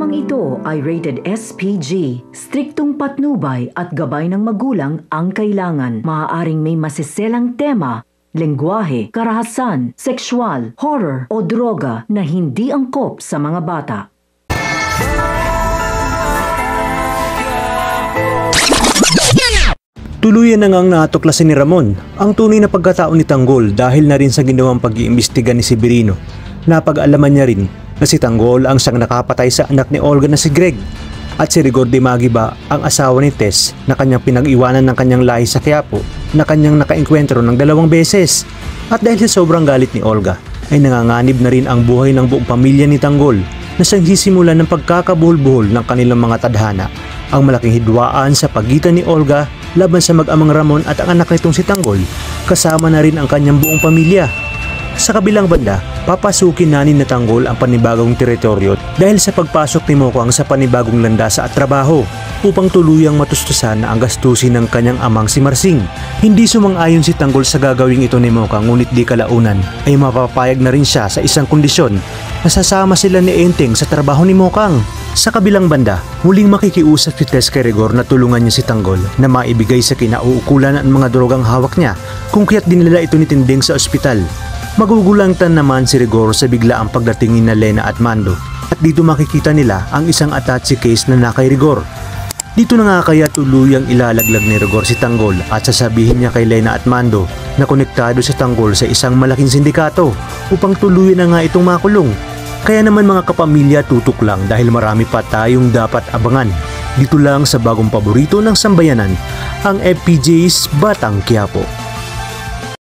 Programang ito ay rated SPG. Striktong patnubay at gabay ng magulang ang kailangan. Maaaring may masiselang tema, lengguwahe, karahasan, sexual, horror o droga na hindi angkop sa mga bata. Tuluyan na ngang natuklasan ni Ramon ang tunay na pagkatao ni Tanggol dahil na rin sa ginawang pag-iimbestiga ni Severino. Napag-alaman niya rin na si Tanggol ang siyang nakapatay sa anak ni Olga na si Greg at si Rigor de Magiba ang asawa ni Tess na kanyang pinag-iwanan ng kanyang lahi sa Quiapo na kanyang nakaengkwentro ng 2 beses. At dahil sa sobrang galit ni Olga ay nanganganib na rin ang buhay ng buong pamilya ni Tanggol na siyang sisimulan ng pagkakabuhol-buhol ng kanilang mga tadhana. Ang malaking hidwaan sa pagitan ni Olga laban sa mag-amang Ramon at ang anak nitong si Tanggol, kasama na rin ang kanyang buong pamilya. Sa kabilang banda, papasukin na ni Tanggol ang panibagong teritoryo dahil sa pagpasok ni Mokwang sa panibagong landas at trabaho upang tuluyang matustusan na ang gastusin ng kanyang amang si Marsing. Hindi sumang-ayon si Tanggol sa gagawing ito ni Mokwang, ngunit di kalaunan ay mapapayag na rin siya sa isang kondisyon na sasama sila ni Enteng sa trabaho ni Mokwang. Sa kabilang banda, muling makikiusap si Tess kay Rigor na tulungan niya si Tanggol na maibigay sa kinauukulan ang mga drogang hawak niya kung kaya't dinala ito ni Tinding sa ospital. Magugulangtan naman si Rigor sa biglaang pagdating ni Lena at Mando at dito makikita nila ang isang attache case na kay Rigor. Dito na nga kaya tuluyang ilalaglag ni Rigor si Tanggol at sasabihin niya kay Lena at Mando na konektado si Tanggol sa isang malaking sindikato upang tuluyan na nga itong makulong. Kaya naman mga kapamilya, tutok lang dahil marami pa tayong dapat abangan. Dito lang sa bagong paborito ng sambayanan, ang FPJ's Batang Quiapo.